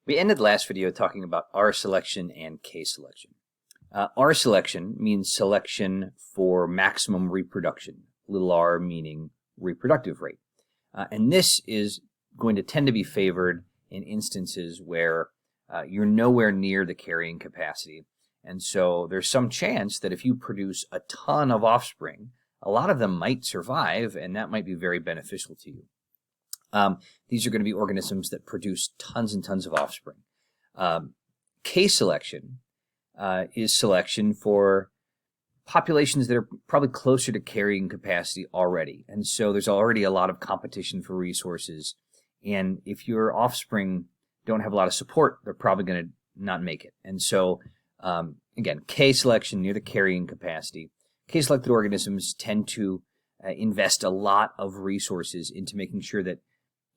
We ended the last video talking about R selection and K selection. R selection means selection for maximum reproduction, little r meaning reproductive rate. And this is going to tend to be favored in instances where you're nowhere near the carrying capacity. And so there's some chance that if you produce a ton of offspring, a lot of them might survive, and that might be very beneficial to you. These are going to be organisms that produce tons and tons of offspring. K selection is selection for populations that are probably closer to carrying capacity already. And so there's already a lot of competition for resources. And if your offspring don't have a lot of support, they're probably going to not make it. And so, again, K selection near the carrying capacity. K-selected organisms tend to invest a lot of resources into making sure that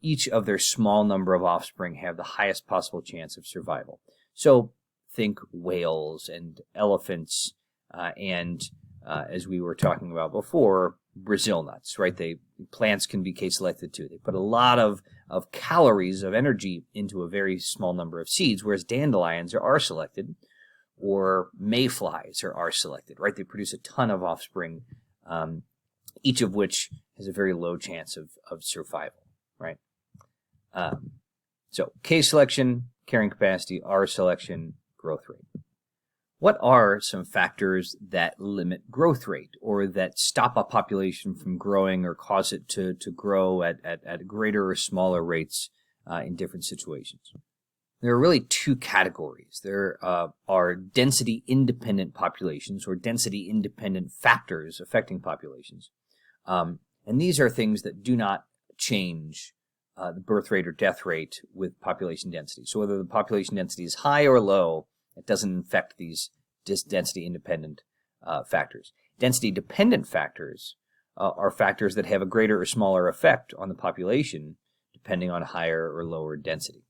each of their small number of offspring have the highest possible chance of survival. So think whales and elephants and as we were talking about before, Brazil nuts, right? Plants can be K-selected too. They put a lot of calories, of energy into a very small number of seeds, whereas dandelions are R-selected, or mayflies are R-selected, right? They produce a ton of offspring, each of which has a very low chance of survival, right? So K selection, carrying capacity, R selection, growth rate. What are some factors that limit growth rate or that stop a population from growing or cause it to grow at greater or smaller rates in different situations? There are really two categories. There are density-independent populations or density-independent factors affecting populations. And these are things that do not change the birth rate or death rate with population density. So whether the population density is high or low, it doesn't affect these density-independent factors. Density-dependent factors are factors that have a greater or smaller effect on the population depending on higher or lower density.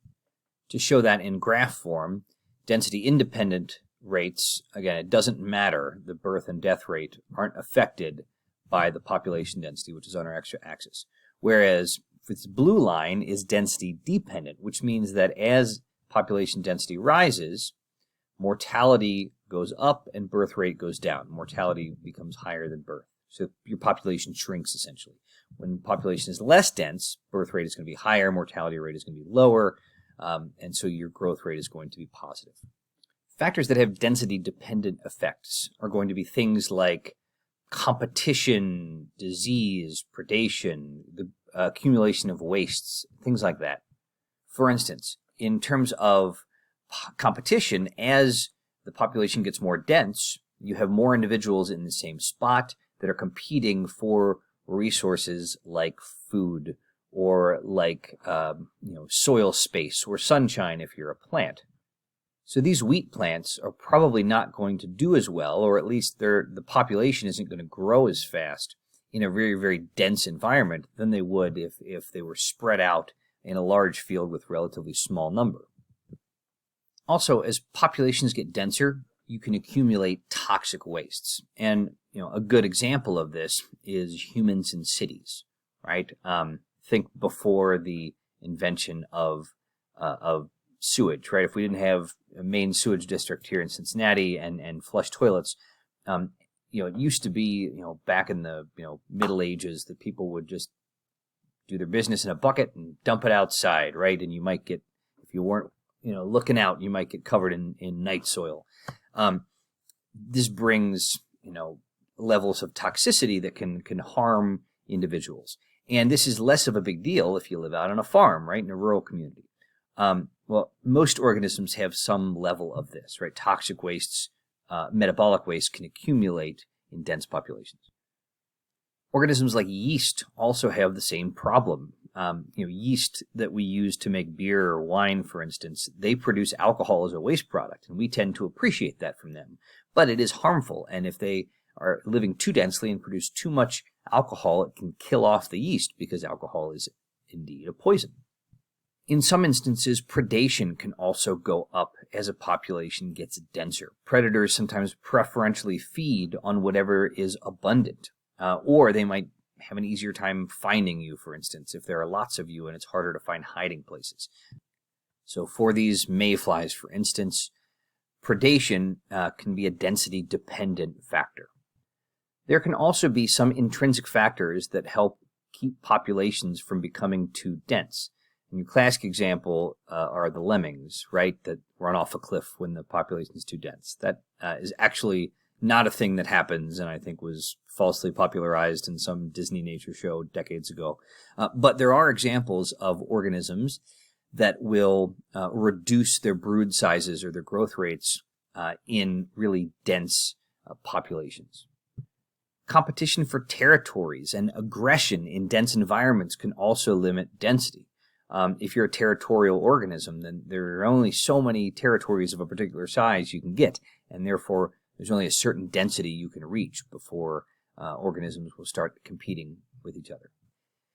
To show that in graph form, density-independent rates, again, it doesn't matter. The birth and death rate aren't affected by the population density, which is on our x-axis. Whereas this blue line is density-dependent, which means that as population density rises, mortality goes up and birth rate goes down. Mortality becomes higher than birth. So your population shrinks, essentially. When population is less dense, birth rate is going to be higher, mortality rate is going to be lower, and so your growth rate is going to be positive. Factors that have density-dependent effects are going to be things like competition, disease, predation, the accumulation of wastes, things like that. For instance, in terms of competition, as the population gets more dense, you have more individuals in the same spot that are competing for resources like food or like soil space or sunshine if you're a plant. So these wheat plants are probably not going to do as well, or at least the population isn't going to grow as fast in a very, very dense environment than they would if they were spread out in a large field with relatively small number. Also, as populations get denser, you can accumulate toxic wastes. And a good example of this is humans in cities, right? Think before the invention of sewage, right? If we didn't have a main sewage district here in Cincinnati and flush toilets, it used to be, back in the Middle Ages, that people would just do their business in a bucket and dump it outside, right? And you might get, if you weren't looking out, you might get covered in night soil. This brings levels of toxicity that can harm individuals. And this is less of a big deal if you live out on a farm, right, in a rural community. Well, most organisms have some level of this, right? Toxic wastes, metabolic waste can accumulate in dense populations. Organisms like yeast also have the same problem. Yeast that we use to make beer or wine, for instance, they produce alcohol as a waste product, and we tend to appreciate that from them. But it is harmful, and if they are living too densely and produce too much alcohol, it can kill off the yeast because alcohol is indeed a poison. In some instances, predation can also go up as a population gets denser. Predators sometimes preferentially feed on whatever is abundant, or they might have an easier time finding you, for instance, if there are lots of you and it's harder to find hiding places. So for these mayflies, for instance, predation can be a density-dependent factor. There can also be some intrinsic factors that help keep populations from becoming too dense. And your classic example are the lemmings, right, that run off a cliff when the population is too dense. That is actually not a thing that happens, and I think was falsely popularized in some Disney nature show decades ago. But there are examples of organisms that will reduce their brood sizes or their growth rates in really dense populations. Competition for territories and aggression in dense environments can also limit density. If you're a territorial organism, then there are only so many territories of a particular size you can get, and therefore there's only a certain density you can reach before organisms will start competing with each other.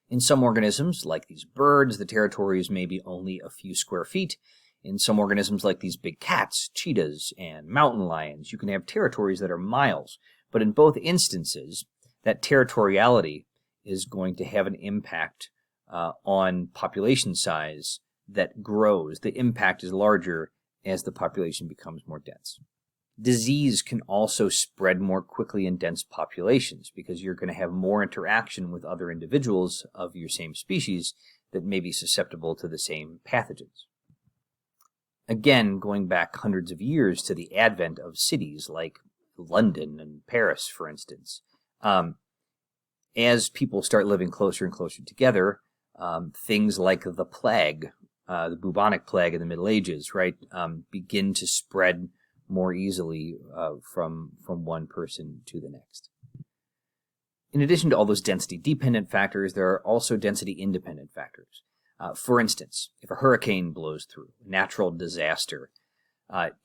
In some organisms, like these birds, the territories may be only a few square feet. In some organisms, like these big cats, cheetahs, and mountain lions, you can have territories that are miles. But in both instances, that territoriality is going to have an impact on population size that grows. The impact is larger as the population becomes more dense. Disease can also spread more quickly in dense populations because you're going to have more interaction with other individuals of your same species that may be susceptible to the same pathogens. Again, going back hundreds of years to the advent of cities like London and Paris, for instance, as people start living closer and closer together, things like the plague, the bubonic plague in the Middle Ages, right, begin to spread more easily from one person to the next. In addition to all those density-dependent factors, there are also density-independent factors. For instance, if a hurricane blows through, a natural disaster,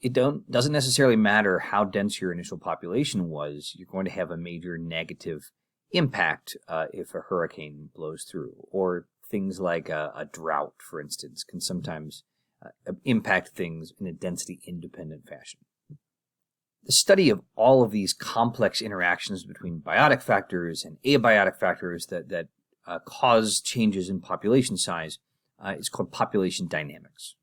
it doesn't necessarily matter how dense your initial population was, you're going to have a major negative impact if a hurricane blows through. Or things like a drought, for instance, can sometimes impact things in a density-independent fashion. The study of all of these complex interactions between biotic factors and abiotic factors that cause changes in population size is called population dynamics.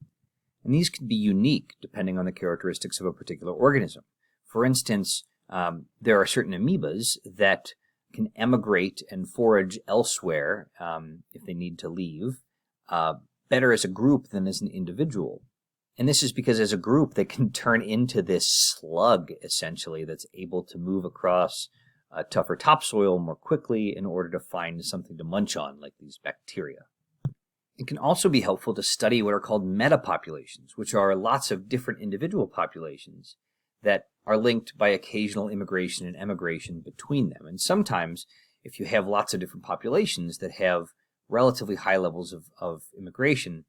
And these can be unique depending on the characteristics of a particular organism. For instance, there are certain amoebas that can emigrate and forage elsewhere if they need to leave better as a group than as an individual. And this is because as a group, they can turn into this slug, essentially, that's able to move across tougher topsoil more quickly in order to find something to munch on, like these bacteria. It can also be helpful to study what are called metapopulations, which are lots of different individual populations that are linked by occasional immigration and emigration between them. And sometimes, if you have lots of different populations that have relatively high levels of immigration,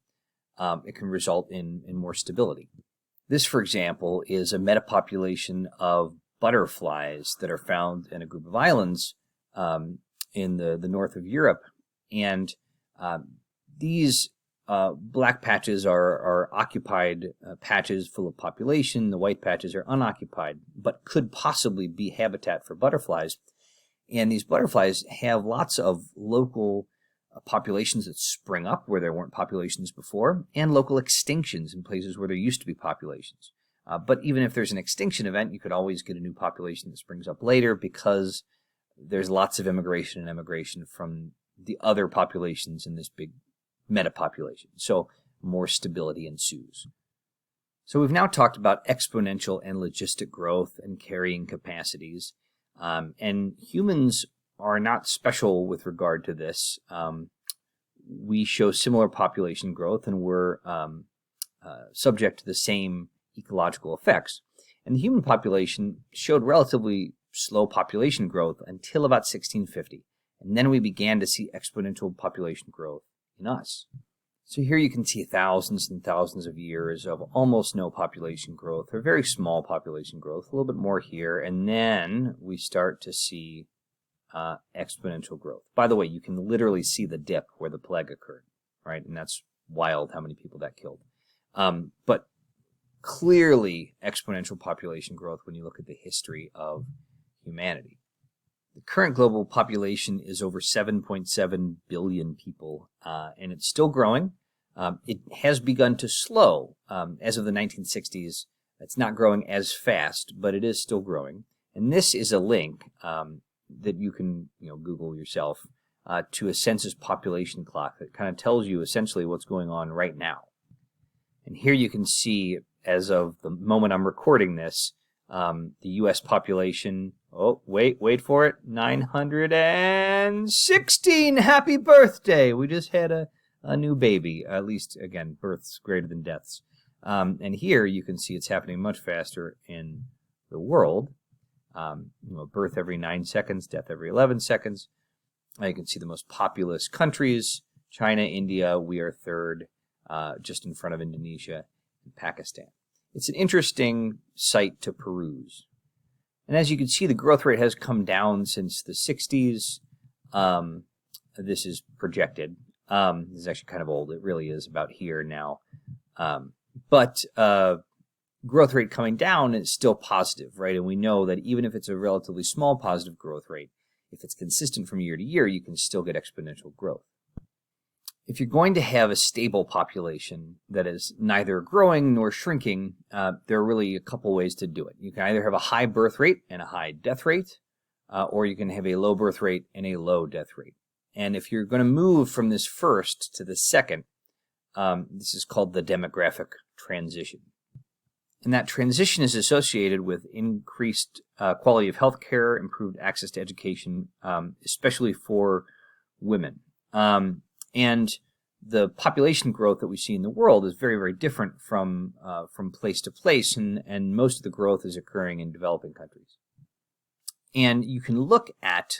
it can result in more stability. This, for example, is a metapopulation of butterflies that are found in a group of islands in the north of Europe. And these black patches are occupied patches full of population. The white patches are unoccupied, but could possibly be habitat for butterflies. And these butterflies have lots of local populations that spring up where there weren't populations before, and local extinctions in places where there used to be populations. But even if there's an extinction event, you could always get a new population that springs up later because there's lots of immigration and emigration from the other populations in this big metapopulation. So more stability ensues. So we've now talked about exponential and logistic growth and carrying capacities. And humans are not special with regard to this. We show similar population growth, and we're subject to the same ecological effects. And the human population showed relatively slow population growth until about 1650. And then we began to see exponential population growth in us. So here you can see thousands and thousands of years of almost no population growth, or very small population growth, a little bit more here, and then we start to see exponential growth. By the way, you can literally see the dip where the plague occurred, right? And that's wild how many people that killed. But clearly exponential population growth when you look at the history of humanity. The current global population is over 7.7 billion people, and it's still growing. It has begun to slow as of the 1960s. It's not growing as fast, but it is still growing. And this is a link that you can Google yourself to a census population clock that kind of tells you essentially what's going on right now. And here you can see, as of the moment I'm recording this, the U.S. population, wait for it, 916! Happy birthday! We just had a new baby, at least, again, births greater than deaths. And here you can see it's happening much faster in the world. Birth every 9 seconds, death every 11 seconds. You can see the most populous countries: China, India. We are third, just in front of Indonesia and Pakistan. It's an interesting site to peruse. And as you can see, the growth rate has come down since the 60s. This is projected. This is actually kind of old. It really is about here now. But growth rate coming down is still positive, right? And we know that even if it's a relatively small positive growth rate, if it's consistent from year to year, you can still get exponential growth. If you're going to have a stable population that is neither growing nor shrinking, there are really a couple ways to do it. You can either have a high birth rate and a high death rate, or you can have a low birth rate and a low death rate. And if you're going to move from this first to the second, this is called the demographic transition. And that transition is associated with increased quality of health care, improved access to education, especially for women. And the population growth that we see in the world is very, very different from place to place, and most of the growth is occurring in developing countries. And you can look at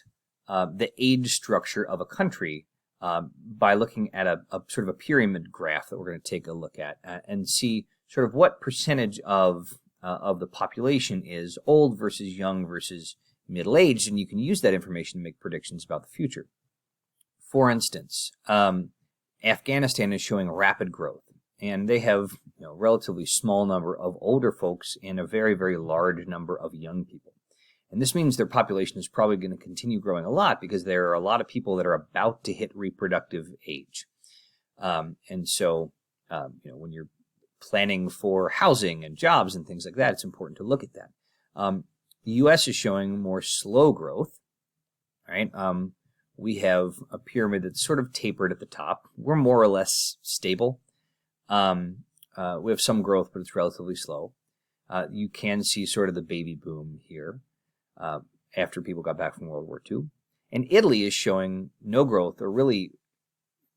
the age structure of a country by looking at a sort of a pyramid graph that we're going to take a look at and see sort of what percentage of the population is old versus young versus middle-aged, and you can use that information to make predictions about the future. For instance, Afghanistan is showing rapid growth, and they have a relatively small number of older folks and a very, very large number of young people. And this means their population is probably going to continue growing a lot because there are a lot of people that are about to hit reproductive age. And so, when you're planning for housing and jobs and things like that, it's important to look at that. The U.S. is showing more slow growth, right? We have a pyramid that's sort of tapered at the top. We're more or less stable. We have some growth, but it's relatively slow. You can see sort of the baby boom here after people got back from World War II. And Italy is showing no growth, or really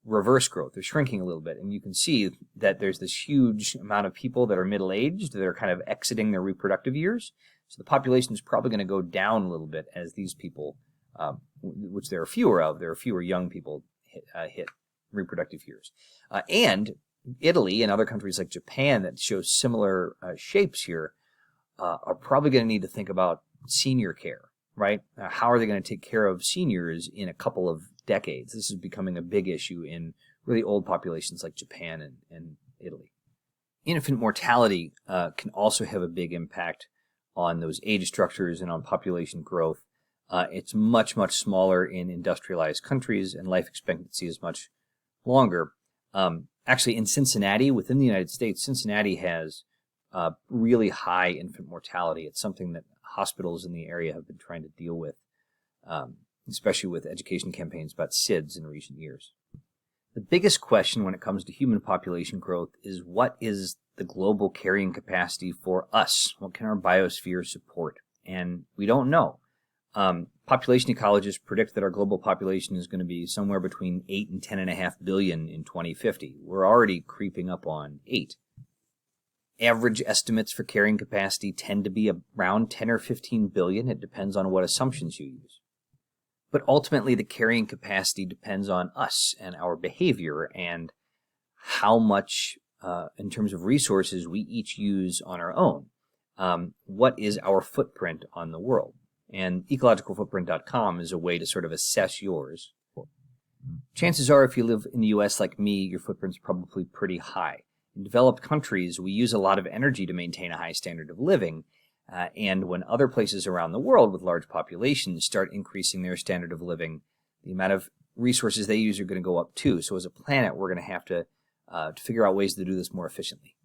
reverse growth. They're shrinking a little bit. And you can see that there's this huge amount of people that are middle-aged that are kind of exiting their reproductive years. So the population is probably going to go down a little bit as these people, which there are fewer of, there are fewer young people hit reproductive years. And Italy and other countries like Japan that show similar shapes here are probably going to need to think about senior care, right? How are they going to take care of seniors in a couple of decades? This is becoming a big issue in really old populations like Japan and Italy. Infant mortality can also have a big impact on those age structures and on population growth. It's much, much smaller in industrialized countries, and life expectancy is much longer. Actually, in Cincinnati, within the United States, Cincinnati has really high infant mortality. It's something that hospitals in the area have been trying to deal with, especially with education campaigns about SIDS in recent years. The biggest question when it comes to human population growth is, what is the global carrying capacity for us? What can our biosphere support? And we don't know. Population ecologists predict that our global population is going to be somewhere between 8 and 10.5 billion in 2050. We're already creeping up on 8. Average estimates for carrying capacity tend to be around 10 or 15 billion. It depends on what assumptions you use. But ultimately, the carrying capacity depends on us and our behavior and how much, in terms of resources, we each use on our own. What is our footprint on the world? And ecologicalfootprint.com is a way to sort of assess yours. Chances are, if you live in the U.S. like me, your footprint's probably pretty high. In developed countries, we use a lot of energy to maintain a high standard of living, and when other places around the world with large populations start increasing their standard of living, the amount of resources they use are going to go up too. So as a planet, we're going to have to to figure out ways to do this more efficiently.